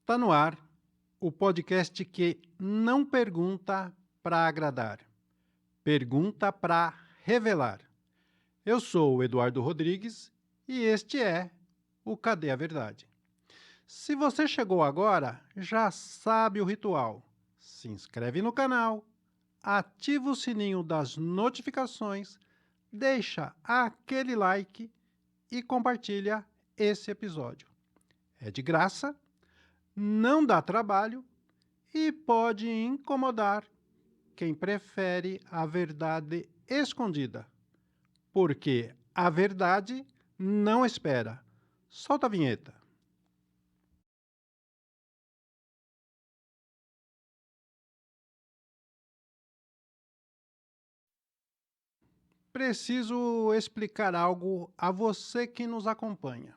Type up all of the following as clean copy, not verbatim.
Está no ar o podcast que não pergunta para agradar, pergunta para revelar. Eu sou o Eduardo Rodrigues e este é o Cadê a Verdade? Se você chegou agora, já sabe o ritual. Se inscreve no canal, ativa o sininho das notificações, deixa aquele like e compartilha esse episódio. É de graça, não dá trabalho e pode incomodar quem prefere a verdade escondida. Porque a verdade não espera. Solta a vinheta. Preciso explicar algo a você que nos acompanha.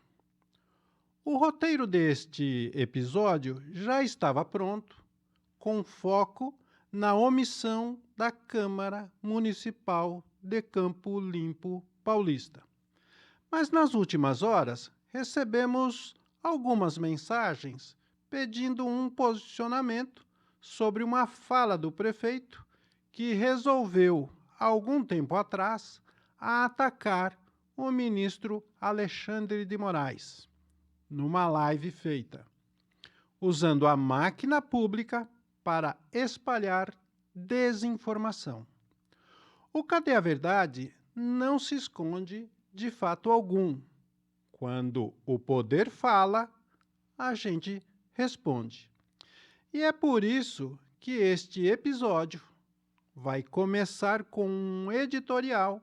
O roteiro deste episódio já estava pronto, com foco na omissão da Câmara Municipal de Campo Limpo Paulista. Mas nas últimas horas recebemos algumas mensagens pedindo um posicionamento sobre uma fala do prefeito que resolveu, há algum tempo atrás, atacar o ministro Alexandre de Moraes, numa live feita, usando a máquina pública para espalhar desinformação. O Cadê a Verdade não se esconde de fato algum. Quando o poder fala, a gente responde. E é por isso que este episódio vai começar com um editorial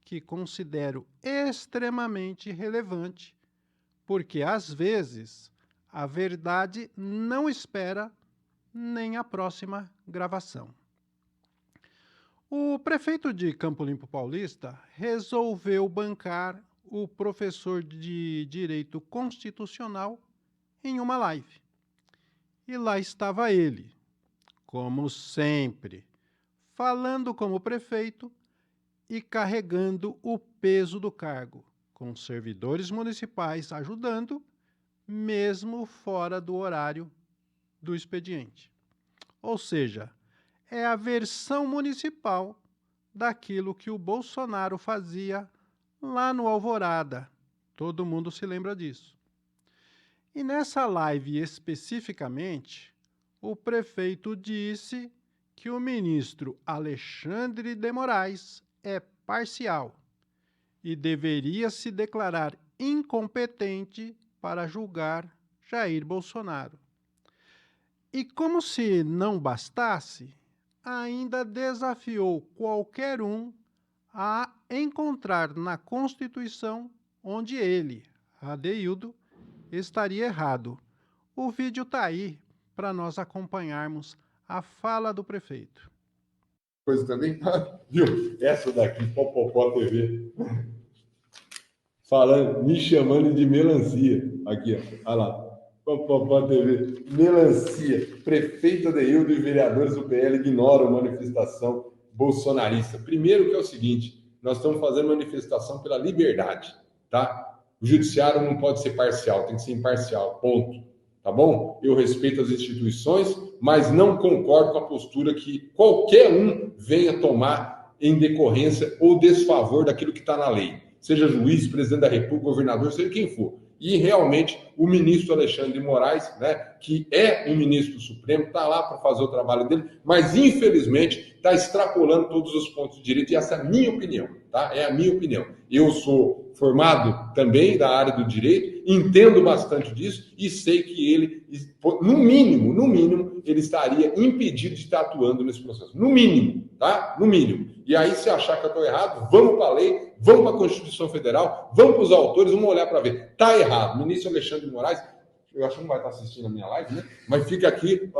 que considero extremamente relevante, porque às vezes a verdade não espera nem a próxima gravação. O prefeito de Campo Limpo Paulista resolveu bancar o professor de Direito Constitucional em uma live. E lá estava ele, como sempre, falando como prefeito e carregando o peso do cargo, com servidores municipais ajudando, mesmo fora do horário do expediente. Ou seja, é a versão municipal daquilo que o Bolsonaro fazia lá no Alvorada. Todo mundo se lembra disso. E nessa live especificamente, o prefeito disse que o ministro Alexandre de Moraes é parcial e deveria se declarar incompetente para julgar Jair Bolsonaro. E como se não bastasse, ainda desafiou qualquer um a encontrar na Constituição onde ele, Adeildo, estaria errado. O vídeo está aí para nós acompanharmos a fala do prefeito. Coisa também, viu? Essa daqui, Popopó TV, falando, me chamando de melancia. Aqui, ó, olha lá. Popopó TV, melancia. Prefeito Adeildo e vereadores do PL ignoram manifestação bolsonarista. Primeiro que é o seguinte, nós estamos fazendo manifestação pela liberdade, tá? O judiciário não pode ser parcial, tem que ser imparcial, ponto. Tá bom? Eu respeito as instituições, mas não concordo com a postura que qualquer um venha tomar em decorrência ou desfavor daquilo que está na lei. Seja juiz, presidente da República, governador, seja quem for. E realmente o ministro Alexandre de Moraes, né, que é um ministro do Supremo, está lá para fazer o trabalho dele, mas infelizmente está extrapolando todos os pontos de direito, e essa é a minha opinião, tá? É a minha opinião. Eu sou formado também da área do direito, entendo bastante disso e sei que ele, no mínimo, ele estaria impedido de estar atuando nesse processo. No mínimo, tá? No mínimo. E aí, se achar que eu estou errado, vamos para a lei, vamos para a Constituição Federal, vamos para os autores, vamos olhar para ver. Está errado. O ministro Alexandre de Moraes, eu acho que não vai estar assistindo a minha live, né? Mas fica aqui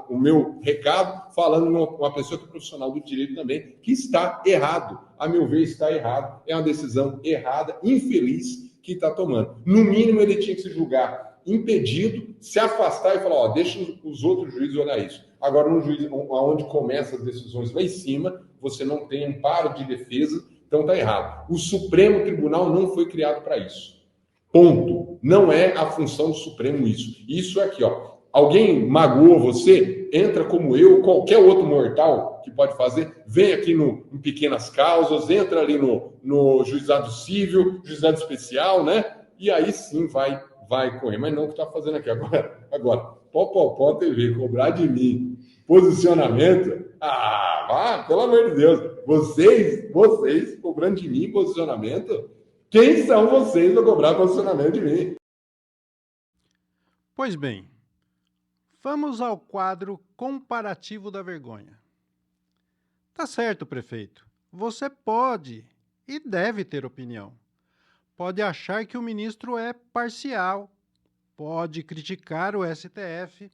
o meu recado, falando uma pessoa que é profissional do direito também, que está errado. A meu ver, está errado. É uma decisão errada, infeliz, que está tomando. No mínimo, ele tinha que se julgar impedido, se afastar e falar, ó, deixa os outros juízes olhar isso. Agora, no juiz, onde começam as decisões lá em cima, você não tem amparo de defesa, então está errado. O Supremo Tribunal não foi criado para isso. Ponto. Não é a função do Supremo isso. Isso é aqui, ó. Alguém magoou você? Entra como eu, qualquer outro mortal que pode fazer, vem aqui em pequenas causas, entra ali no juizado civil, juizado especial, né? E aí sim vai correr. Mas não o que está fazendo aqui agora. Popopó TV, cobrar de mim posicionamento. Vá, pelo amor de Deus. Vocês cobrando de mim posicionamento? Quem são vocês para cobrar posicionamento de mim? Pois bem, vamos ao quadro comparativo da vergonha. Tá certo, prefeito. Você pode e deve ter opinião. Pode achar que o ministro é parcial, pode criticar o STF,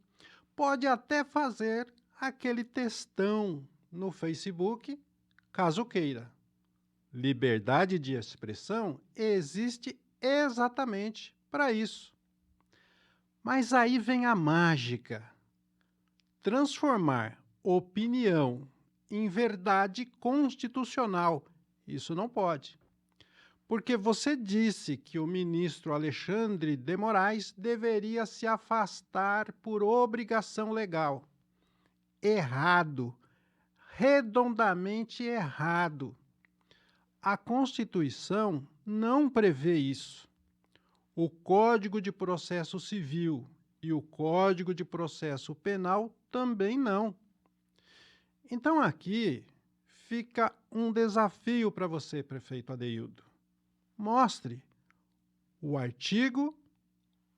pode até fazer aquele textão no Facebook, caso queira. Liberdade de expressão existe exatamente para isso. Mas aí vem a mágica. Transformar opinião em verdade constitucional. Isso não pode. Porque você disse que o ministro Alexandre de Moraes deveria se afastar por obrigação legal. Errado. Redondamente errado. A Constituição não prevê isso. O Código de Processo Civil e o Código de Processo Penal também não. Então aqui fica um desafio para você, prefeito Adeildo. Mostre o artigo,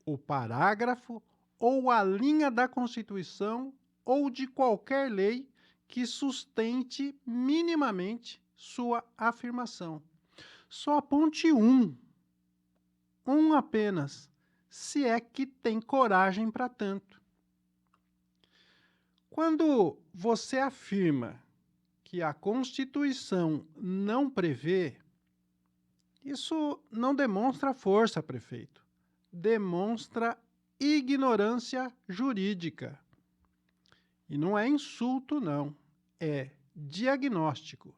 o parágrafo ou a linha da Constituição ou de qualquer lei que sustente minimamente sua afirmação. Só aponte um apenas, se é que tem coragem para tanto. Quando você afirma que a Constituição não prevê, isso não demonstra força, prefeito. Demonstra ignorância jurídica. E não é insulto, não. É diagnóstico.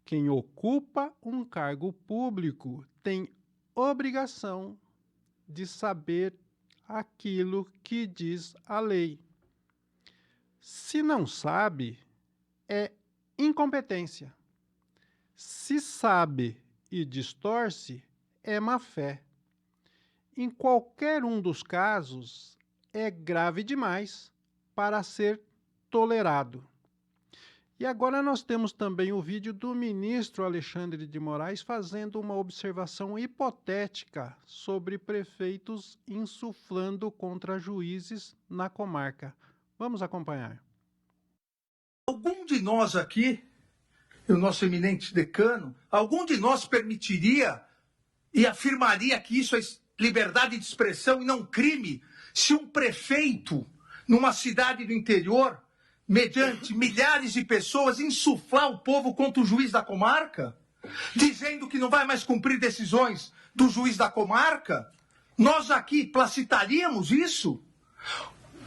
Quem ocupa um cargo público tem obrigação de saber aquilo que diz a lei. Se não sabe, é incompetência. Se sabe e distorce, é má-fé. Em qualquer um dos casos, é grave demais para ser tolerado. E agora nós temos também o vídeo do ministro Alexandre de Moraes fazendo uma observação hipotética sobre prefeitos insuflando contra juízes na comarca. Vamos acompanhar. Algum de nós aqui, o nosso eminente decano, algum de nós permitiria e afirmaria que isso é liberdade de expressão e não crime, se um prefeito, numa cidade do interior, mediante milhares de pessoas, insuflar o povo contra o juiz da comarca, dizendo que não vai mais cumprir decisões do juiz da comarca? Nós aqui placitaríamos isso?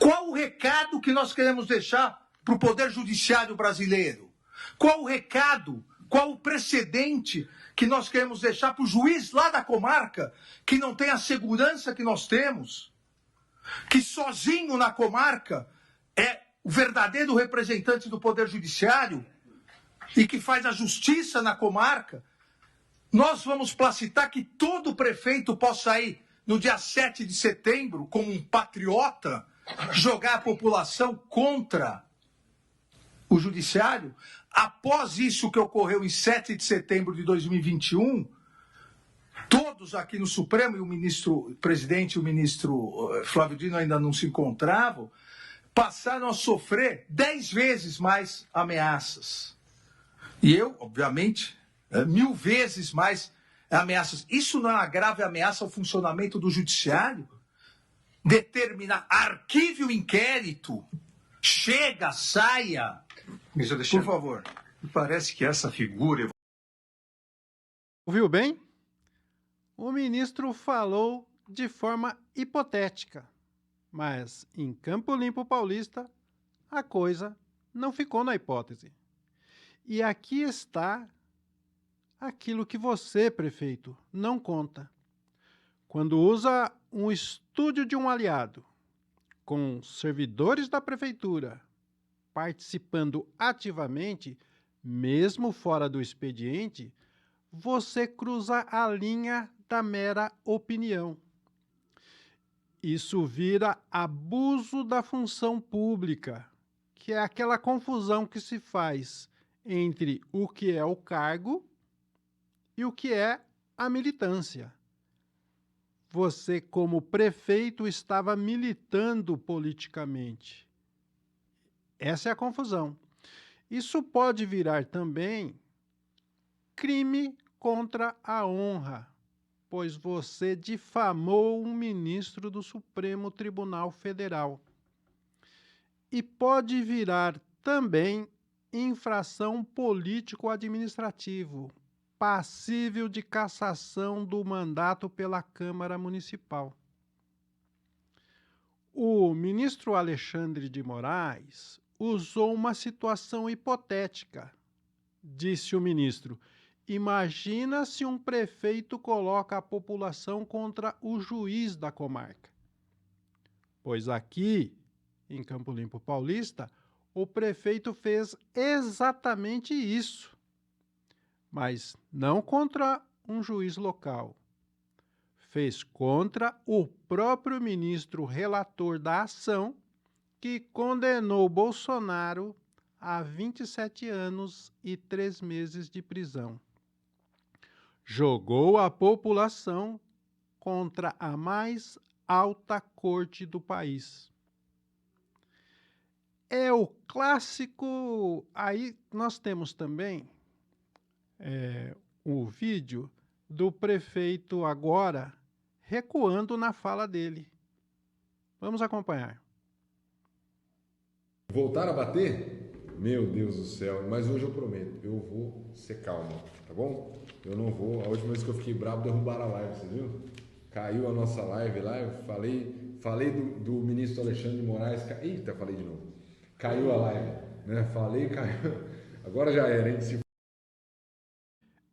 Qual o recado que nós queremos deixar para o Poder Judiciário brasileiro? Qual o recado, qual o precedente que nós queremos deixar para o juiz lá da comarca, que não tem a segurança que nós temos, que sozinho na comarca é o verdadeiro representante do Poder Judiciário e que faz a justiça na comarca? Nós vamos placitar que todo prefeito possa ir no dia 7 de setembro, como um patriota, jogar a população contra o judiciário? Após isso que ocorreu em 7 de setembro de 2021, todos aqui no Supremo, e o ministro presidente e o ministro Flávio Dino ainda não se encontravam, passaram a sofrer 10 vezes mais ameaças. E eu, obviamente, 1000 vezes mais ameaças. Isso não é uma grave ameaça ao funcionamento do judiciário? Determinar, arquive o inquérito, chega, saia. Por favor. Me parece que essa figura... Ouviu bem? O ministro falou de forma hipotética, mas em Campo Limpo Paulista a coisa não ficou na hipótese. E aqui está aquilo que você, prefeito, não conta. quando usa um estúdio de um aliado, com servidores da prefeitura participando ativamente, mesmo fora do expediente, você cruza a linha da mera opinião. Isso vira abuso da função pública, que é aquela confusão que se faz entre o que é o cargo e o que é a militância. Você, como prefeito, estava militando politicamente. Essa é a confusão. Isso pode virar também crime contra a honra, pois você difamou um ministro do Supremo Tribunal Federal. E pode virar também infração político-administrativo, passível de cassação do mandato pela Câmara Municipal. O ministro Alexandre de Moraes usou uma situação hipotética. Disse o ministro: imagina se um prefeito coloca a população contra o juiz da comarca. Pois aqui, em Campo Limpo Paulista, o prefeito fez exatamente isso. Mas não contra um juiz local. Fez contra o próprio ministro relator da ação, que condenou Bolsonaro a 27 anos e 3 meses de prisão. Jogou a população contra a mais alta corte do país. É o clássico... Aí nós temos também o vídeo do prefeito agora recuando na fala dele. Vamos acompanhar. Voltar a bater? Meu Deus do céu, mas hoje eu prometo, eu vou ser calmo, tá bom? Eu não vou, a última vez que eu fiquei bravo, derrubaram a live, você viu? Caiu a nossa live lá, eu falei do ministro Alexandre de Moraes, eita, falei de novo. Caiu a live, né? Falei, caiu, agora já era, hein?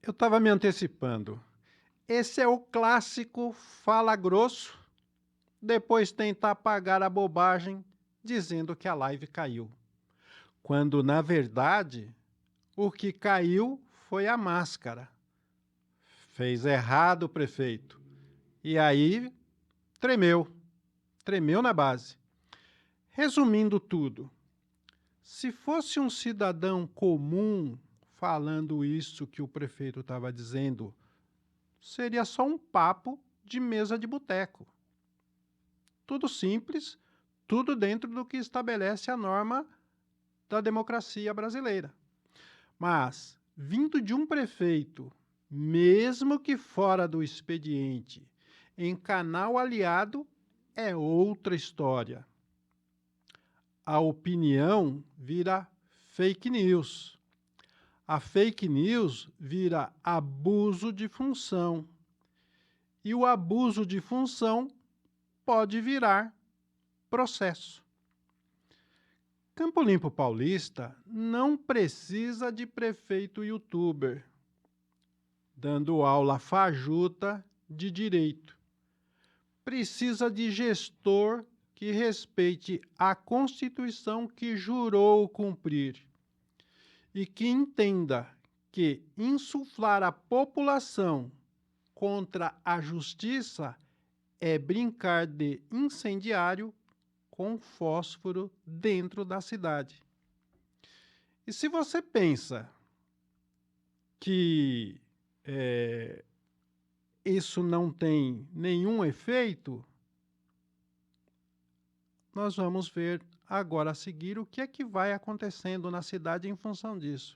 Eu estava me antecipando. Esse é o clássico fala grosso, depois tenta apagar a bobagem dizendo que a live caiu. Quando, na verdade, o que caiu foi a máscara. Fez errado o prefeito. E aí, tremeu na base. Resumindo tudo, se fosse um cidadão comum falando isso que o prefeito estava dizendo, seria só um papo de mesa de boteco. Tudo simples, tudo dentro do que estabelece a norma da democracia brasileira. Mas, vindo de um prefeito, mesmo que fora do expediente, em canal aliado, é outra história. A opinião vira fake news. A fake news vira abuso de função. E o abuso de função pode virar processo. Campo Limpo Paulista não precisa de prefeito youtuber dando aula fajuta de direito. Precisa de gestor que respeite a Constituição que jurou cumprir e que entenda que insuflar a população contra a justiça é brincar de incendiário com fósforo dentro da cidade. E se você pensa que isso não tem nenhum efeito, nós vamos ver agora a seguir o que é que vai acontecendo na cidade em função disso.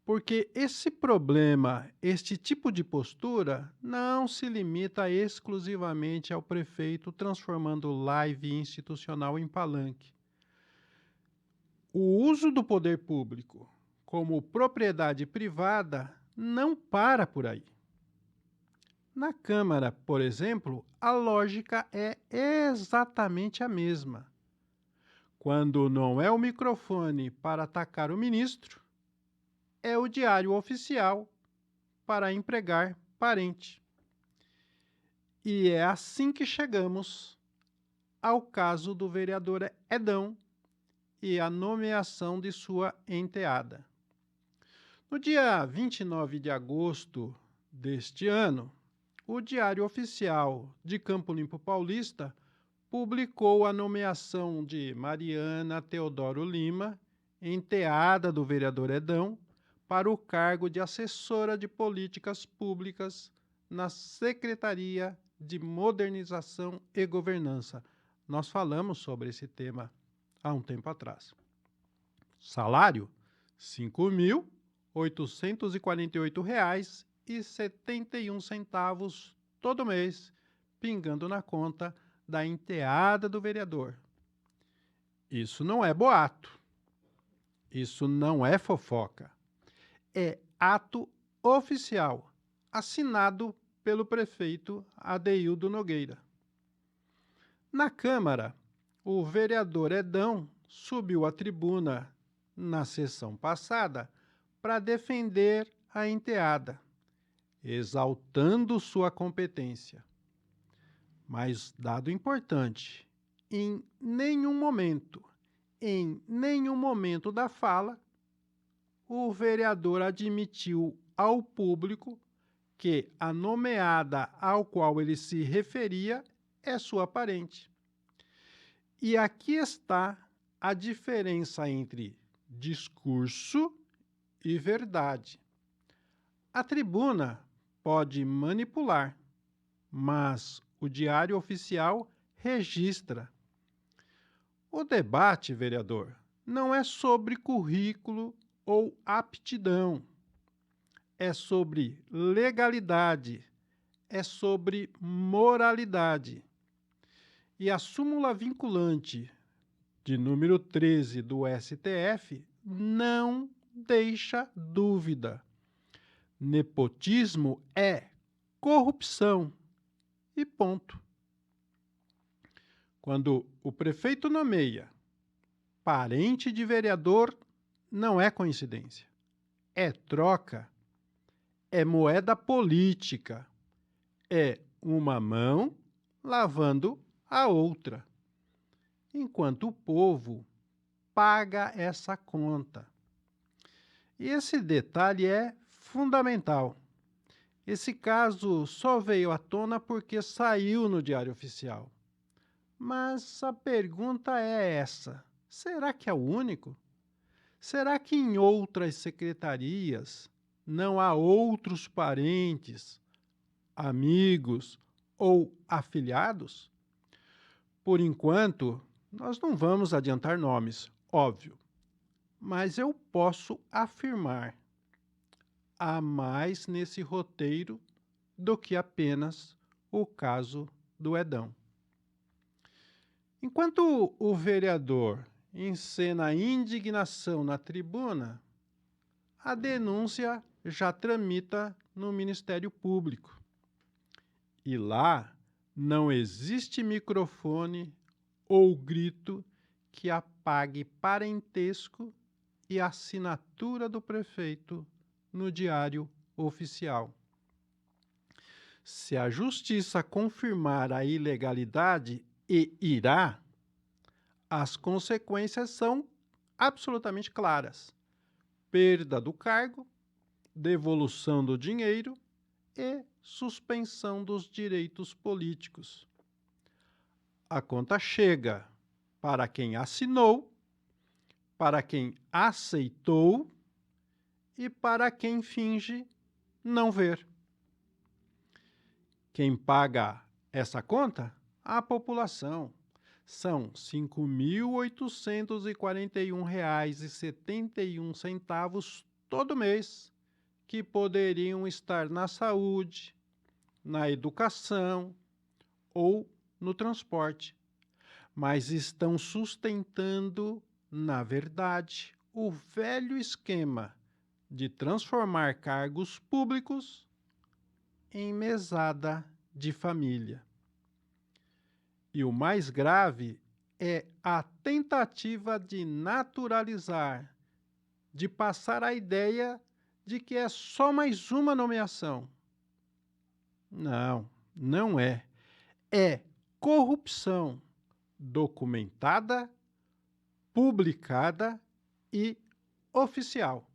Porque esse problema, este tipo de postura, não se limita exclusivamente ao prefeito transformando live institucional em palanque. O uso do poder público como propriedade privada não para por aí. Na Câmara, por exemplo, a lógica é exatamente a mesma. Quando não é o microfone para atacar o ministro, é o diário oficial para empregar parente. E é assim que chegamos ao caso do vereador Edão e a nomeação de sua enteada. No dia 29 de agosto deste ano, o Diário Oficial de Campo Limpo Paulista publicou a nomeação de Mariana Teodoro Lima, enteada do vereador Edão, para o cargo de assessora de políticas públicas na Secretaria de Modernização e Governança. Nós falamos sobre esse tema há um tempo atrás. Salário: R$ 5.848,71 todo mês, pingando na conta da enteada do vereador. Isso não é boato. Isso não é fofoca. É ato oficial, assinado pelo prefeito Adeildo Nogueira. Na Câmara, o vereador Edão subiu à tribuna na sessão passada para defender a enteada, exaltando sua competência. Mas, dado importante, em nenhum momento da fala, o vereador admitiu ao público que a nomeada ao qual ele se referia é sua parente. E aqui está a diferença entre discurso e verdade. A tribuna pode manipular, mas o Diário Oficial registra. O debate, vereador, não é sobre currículo ou aptidão. É sobre legalidade, é sobre moralidade. E a súmula vinculante de número 13 do STF não deixa dúvida. Nepotismo é corrupção. E ponto. Quando o prefeito nomeia parente de vereador, não é coincidência. É troca. É moeda política. É uma mão lavando a outra. Enquanto o povo paga essa conta. E esse detalhe é fundamental. Esse caso só veio à tona porque saiu no Diário Oficial. Mas a pergunta é essa: será que é o único? Será que em outras secretarias não há outros parentes, amigos ou afiliados? Por enquanto, nós não vamos adiantar nomes, óbvio. Mas eu posso afirmar: há mais nesse roteiro do que apenas o caso do Edão. Enquanto o vereador encena a indignação na tribuna, a denúncia já tramita no Ministério Público. E lá não existe microfone ou grito que apague parentesco e assinatura do prefeito no Diário Oficial. Se a Justiça confirmar a ilegalidade, e irá, as consequências são absolutamente claras: perda do cargo, devolução do dinheiro e suspensão dos direitos políticos. A conta chega para quem assinou, para quem aceitou e para quem finge não ver. Quem paga essa conta? A população. São R$ 5.841,71 todo mês, que poderiam estar na saúde, na educação ou no transporte, mas estão sustentando, na verdade, o velho esquema de transformar cargos públicos em mesada de família. E o mais grave é a tentativa de naturalizar, de passar a ideia de que é só mais uma nomeação. Não, não é. é corrupção documentada, publicada e oficial.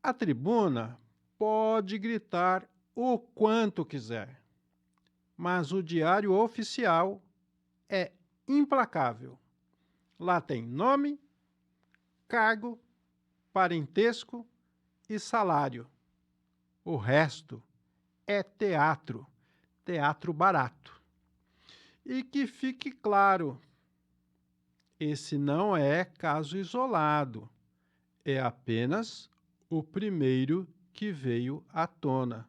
A tribuna pode gritar o quanto quiser, mas o diário oficial é implacável. Lá tem nome, cargo, parentesco e salário. O resto é teatro, teatro barato. E que fique claro, esse não é caso isolado, é apenas o primeiro que veio à tona.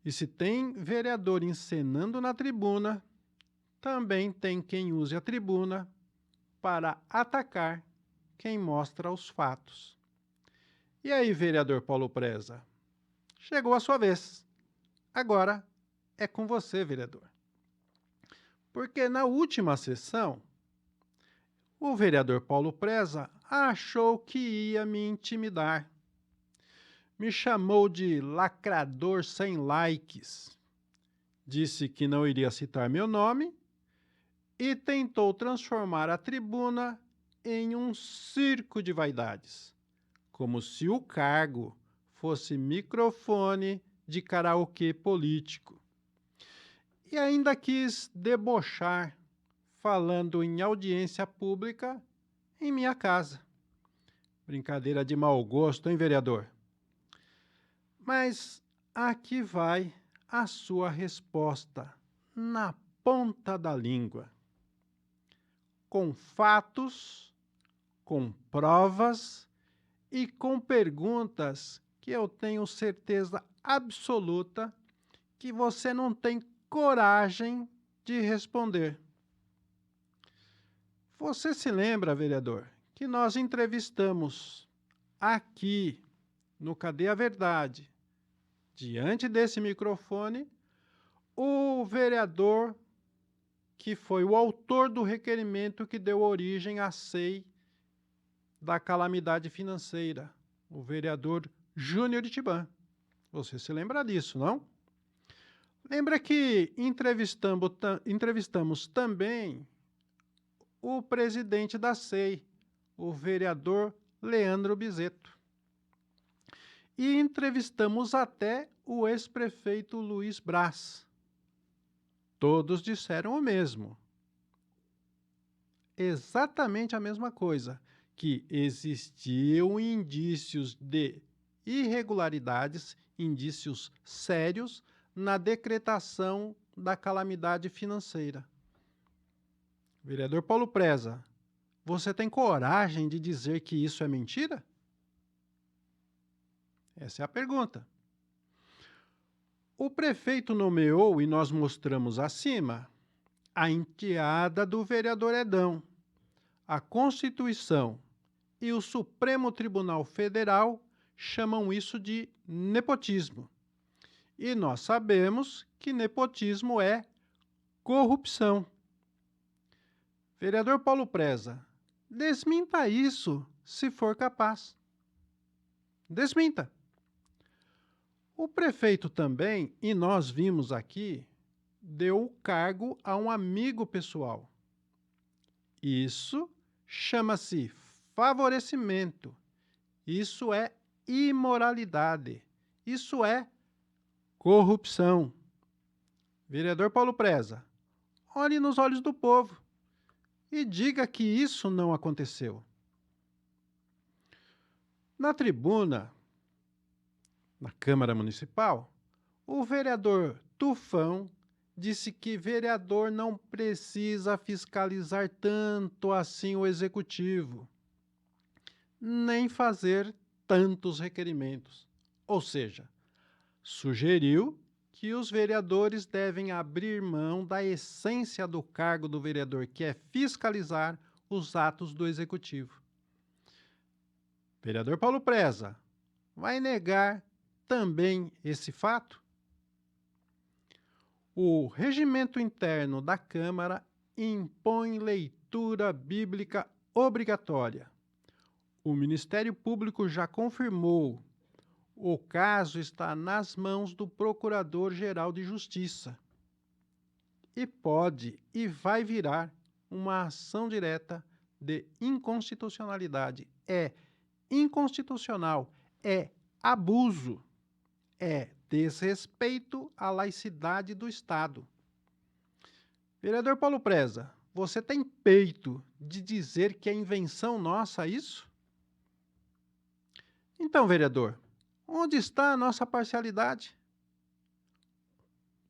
E se tem vereador encenando na tribuna, também tem quem use a tribuna para atacar quem mostra os fatos. E aí, vereador Paulo Preza? Chegou a sua vez. Agora é com você, vereador. Porque na última sessão, o vereador Paulo Preza achou que ia me intimidar. Me chamou de lacrador sem likes. Disse que não iria citar meu nome e tentou transformar a tribuna em um circo de vaidades, como se o cargo fosse microfone de karaokê político. E ainda quis debochar, falando em audiência pública em minha casa. Brincadeira de mau gosto, hein, vereador? Mas aqui vai a sua resposta, na ponta da língua. Com fatos, com provas e com perguntas que eu tenho certeza absoluta que você não tem coragem de responder. Você se lembra, vereador, que nós entrevistamos aqui no Cadê a Verdade, diante desse microfone, o vereador que foi o autor do requerimento que deu origem à SEI da calamidade financeira, o vereador Júnior Itibã. Você se lembra disso, não? Lembra que entrevistamos também o presidente da SEI, o vereador Leandro Bizetto. E entrevistamos até o ex-prefeito Luiz Braz. Todos disseram o mesmo. Exatamente a mesma coisa, que existiam indícios de irregularidades, indícios sérios, na decretação da calamidade financeira. Vereador Paulo Preza, você tem coragem de dizer que isso é mentira? Essa é a pergunta. O prefeito nomeou, e nós mostramos acima, a enteada do vereador Edão. A Constituição e o Supremo Tribunal Federal chamam isso de nepotismo. E nós sabemos que nepotismo é corrupção. Vereador Paulo Preza, desminta isso se for capaz. Desminta. O prefeito também, e nós vimos aqui, deu o cargo a um amigo pessoal. Isso chama-se favorecimento. Isso é imoralidade. Isso é corrupção. Vereador Paulo Preza, olhe nos olhos do povo e diga que isso não aconteceu. Na tribuna, na Câmara Municipal, o vereador Tufão disse que vereador não precisa fiscalizar tanto assim o executivo, nem fazer tantos requerimentos. Ou seja, sugeriu que os vereadores devem abrir mão da essência do cargo do vereador, que é fiscalizar os atos do executivo. Vereador Paulo Preza, vai negar também esse fato? O regimento interno da Câmara impõe leitura bíblica obrigatória. O Ministério Público já confirmou. O caso está nas mãos do Procurador-Geral de Justiça. e pode e vai virar uma ação direta de inconstitucionalidade. É inconstitucional, é abuso, é desrespeito à laicidade do Estado. Vereador Paulo Preza, você tem peito de dizer que é invenção nossa isso? Então, vereador, onde está a nossa parcialidade?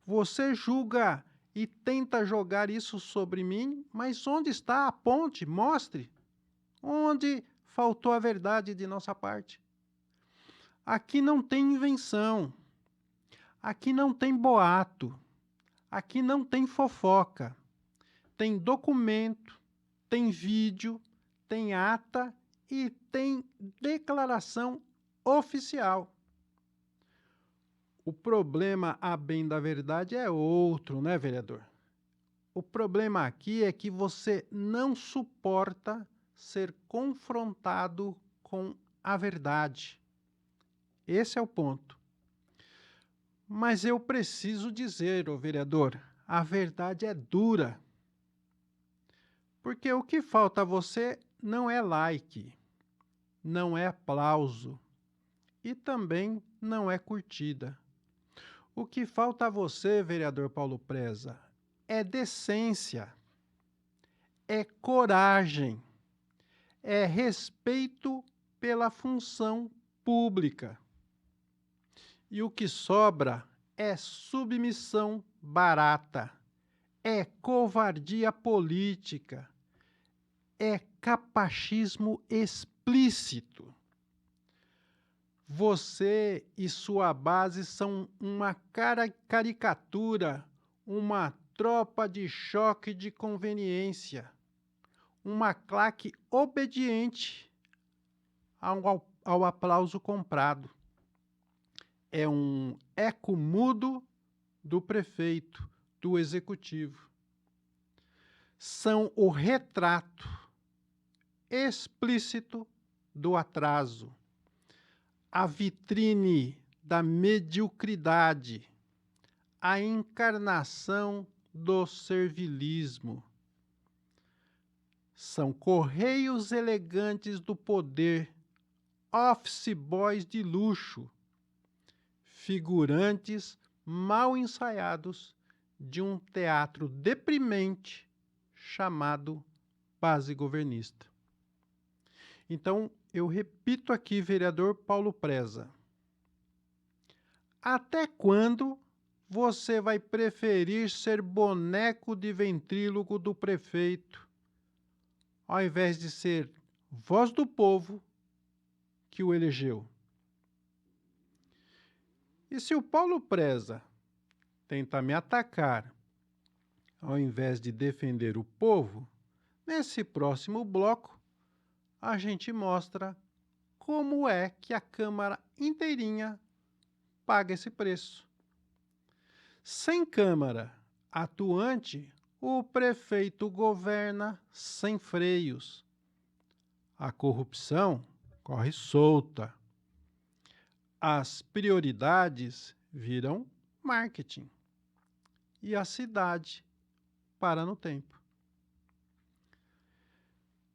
Você julga e tenta jogar isso sobre mim, mas onde está a ponte? Mostre. Onde faltou a verdade de nossa parte? Aqui não tem invenção. Aqui não tem boato. Aqui não tem fofoca. Tem documento, tem vídeo, tem ata e tem declaração oficial. O problema, a bem da verdade, é outro, né, vereador? O problema aqui é que você não suporta ser confrontado com a verdade. Esse é o ponto. Mas eu preciso dizer, ô vereador, a verdade é dura. Porque o que falta a você não é like, não é aplauso e também não é curtida. O que falta a você, vereador Paulo Preza, é decência, é coragem, é respeito pela função pública. E o que sobra é submissão barata, é covardia política, é capachismo explícito. Você e sua base são uma caricatura, uma tropa de choque de conveniência, uma claque obediente ao aplauso comprado. É um eco mudo do prefeito, do executivo. São o retrato explícito do atraso, a vitrine da mediocridade, a encarnação do servilismo. São correios elegantes do poder, office boys de luxo, figurantes mal ensaiados de um teatro deprimente chamado base governista. Então, eu repito aqui, vereador Paulo Preza, até quando você vai preferir ser boneco de ventríloco do prefeito, ao invés de ser voz do povo que o elegeu? E se o Paulo Preza tenta me atacar, ao invés de defender o povo, nesse próximo bloco, a gente mostra como é que a Câmara inteirinha paga esse preço. Sem Câmara atuante, o prefeito governa sem freios. A corrupção corre solta. As prioridades viram marketing. E a cidade para no tempo.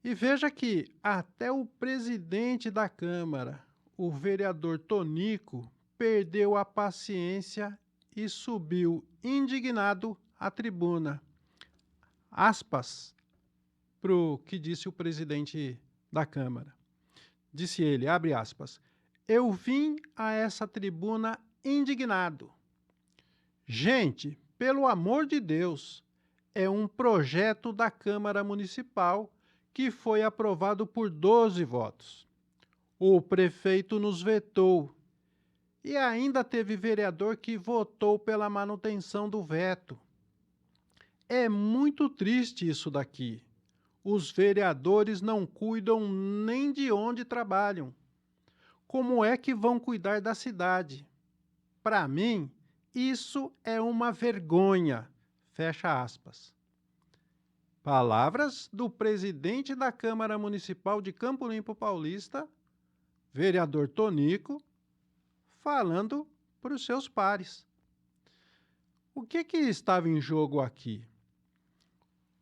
E veja que até o presidente da Câmara, o vereador Tonico, perdeu a paciência e subiu indignado à tribuna. Aspas para o que disse o presidente da Câmara. Disse ele, abre aspas, eu vim a essa tribuna indignado. Gente, pelo amor de Deus, é um projeto da Câmara Municipal que foi aprovado por 12 votos. O prefeito nos vetou e ainda teve vereador que votou pela manutenção do veto. É muito triste isso daqui. Os vereadores não cuidam nem de onde trabalham. Como é que vão cuidar da cidade? Para mim, isso é uma vergonha. Fecha aspas. Palavras do presidente da Câmara Municipal de Campo Limpo Paulista, vereador Tonico, falando para os seus pares. O que estava em jogo aqui?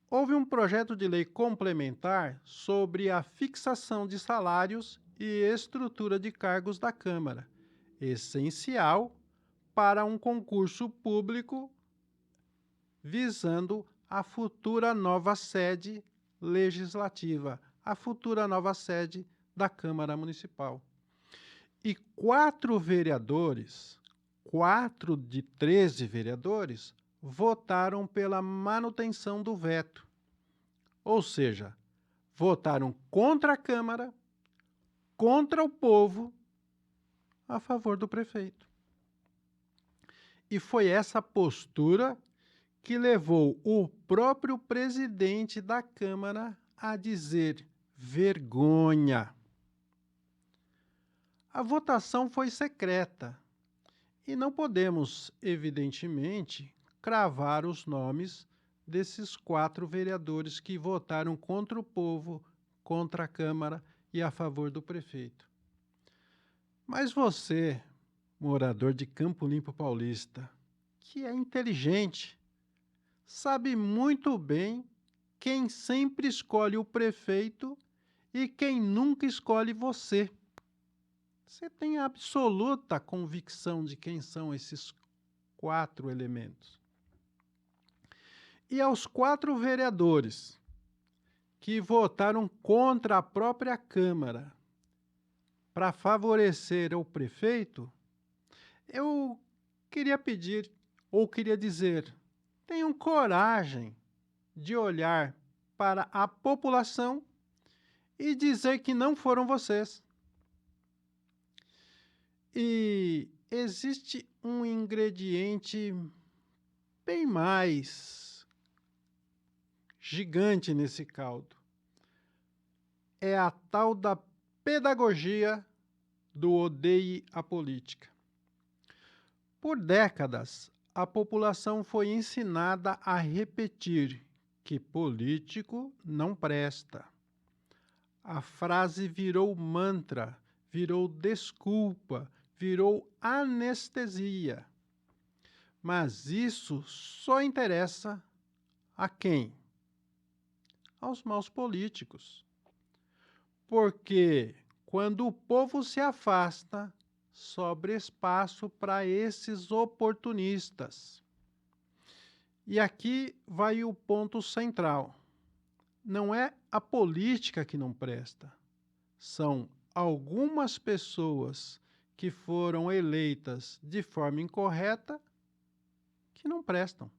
Houve um projeto de lei complementar sobre a fixação de salários e estrutura de cargos da Câmara, essencial para um concurso público visando a futura nova sede legislativa, a futura nova sede da Câmara Municipal. E 4 vereadores, 4 de 13 vereadores, votaram pela manutenção do veto. Ou seja, votaram contra a Câmara, contra o povo, a favor do prefeito. E foi essa postura que levou o próprio presidente da Câmara a dizer: vergonha. A votação foi secreta e não podemos, evidentemente, cravar os nomes desses 4 vereadores que votaram contra o povo, contra a Câmara e a favor do prefeito. Mas você, morador de Campo Limpo Paulista, que é inteligente, sabe muito bem quem sempre escolhe o prefeito e quem nunca escolhe você. Você tem a absoluta convicção de quem são esses 4 elementos. E aos 4 vereadores que votaram contra a própria Câmara para favorecer o prefeito, eu queria pedir, ou queria dizer, tenham coragem de olhar para a população e dizer que não foram vocês. E existe um ingrediente bem mais gigante nesse caldo. É a tal da pedagogia do odeie a política. Por décadas, a população foi ensinada a repetir que político não presta. A frase virou mantra, virou desculpa, virou anestesia. Mas isso só interessa a quem? Aos maus políticos. Porque quando o povo se afasta, sobra espaço para esses oportunistas. E aqui vai o ponto central. Não é a política que não presta. São algumas pessoas que foram eleitas de forma incorreta que não prestam.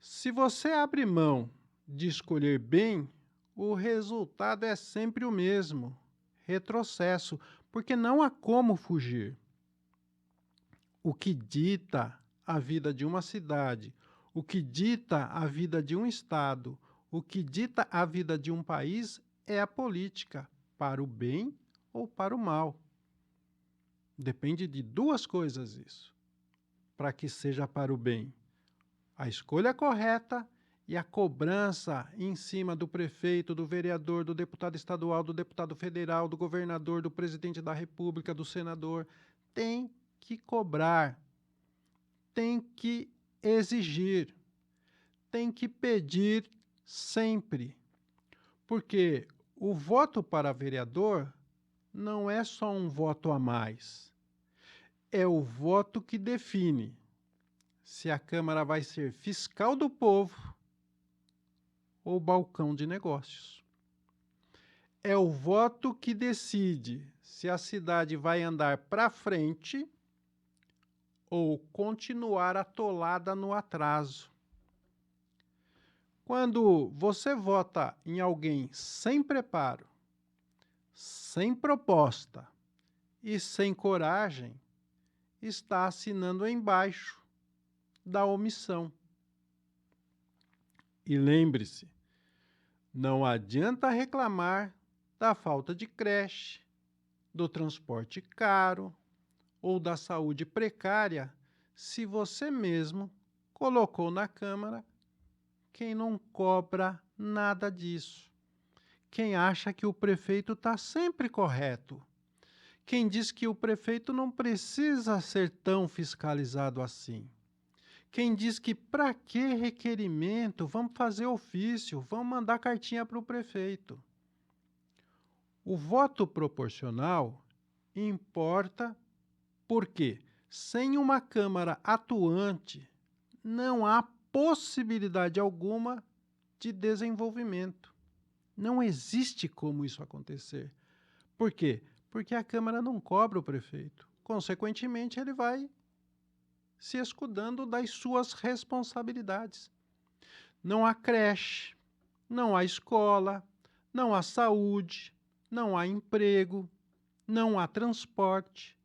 Se você abre mão de escolher bem, o resultado é sempre o mesmo, retrocesso, porque não há como fugir. O que dita a vida de uma cidade, o que dita a vida de um estado, o que dita a vida de um país é a política, para o bem ou para o mal. Depende de 2 coisas isso, para que seja para o bem. A escolha correta e a cobrança em cima do prefeito, do vereador, do deputado estadual, do deputado federal, do governador, do presidente da República, do senador, tem que cobrar, tem que exigir, tem que pedir sempre. Porque o voto para vereador não é só um voto a mais. É o voto que define se a Câmara vai ser fiscal do povo ou balcão de negócios. É o voto que decide se a cidade vai andar para frente ou continuar atolada no atraso. Quando você vota em alguém sem preparo, sem proposta e sem coragem, está assinando embaixo da omissão. E lembre-se, não adianta reclamar da falta de creche, do transporte caro ou da saúde precária se você mesmo colocou na Câmara quem não cobra nada disso. Quem acha que o prefeito está sempre correto. Quem diz que o prefeito não precisa ser tão fiscalizado assim. Quem diz que para que requerimento? Vamos fazer ofício, vamos mandar cartinha para o prefeito. O voto proporcional importa porque, sem uma Câmara atuante, não há possibilidade alguma de desenvolvimento. Não existe como isso acontecer. Por quê? Porque a Câmara não cobra o prefeito. Consequentemente, ele vai se escudando das suas responsabilidades. Não há creche, não há escola, não há saúde, não há emprego, não há transporte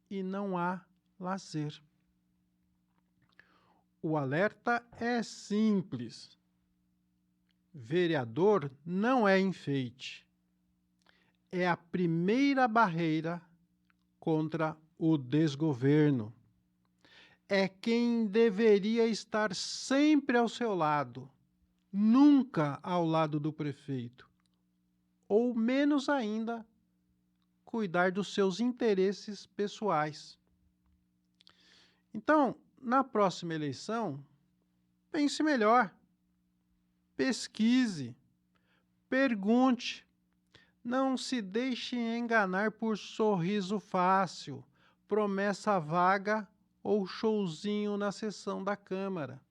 e não há lazer. O alerta é simples. Vereador não é enfeite. É a primeira barreira contra o desgoverno. É quem deveria estar sempre ao seu lado, nunca ao lado do prefeito, ou menos ainda, cuidar dos seus interesses pessoais. Então, na próxima eleição, pense melhor, pesquise, pergunte, não se deixe enganar por sorriso fácil, promessa vaga ou showzinho na sessão da Câmara.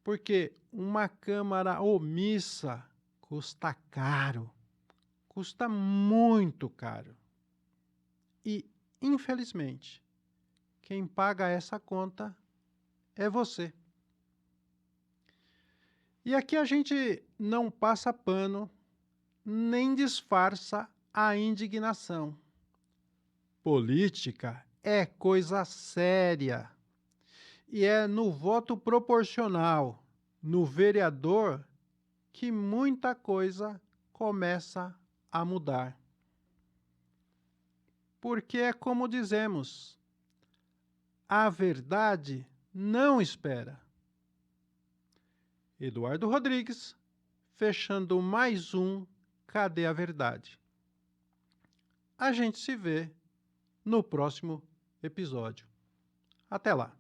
Porque uma Câmara omissa custa caro, custa muito caro. E, infelizmente, quem paga essa conta é você. E aqui a gente não passa pano, nem disfarça a indignação. Política é coisa séria. E é no voto proporcional, no vereador, que muita coisa começa a mudar. Porque é como dizemos, a verdade não espera. Eduardo Rodrigues, fechando mais um Cadê a Verdade? A gente se vê no próximo episódio. Até lá!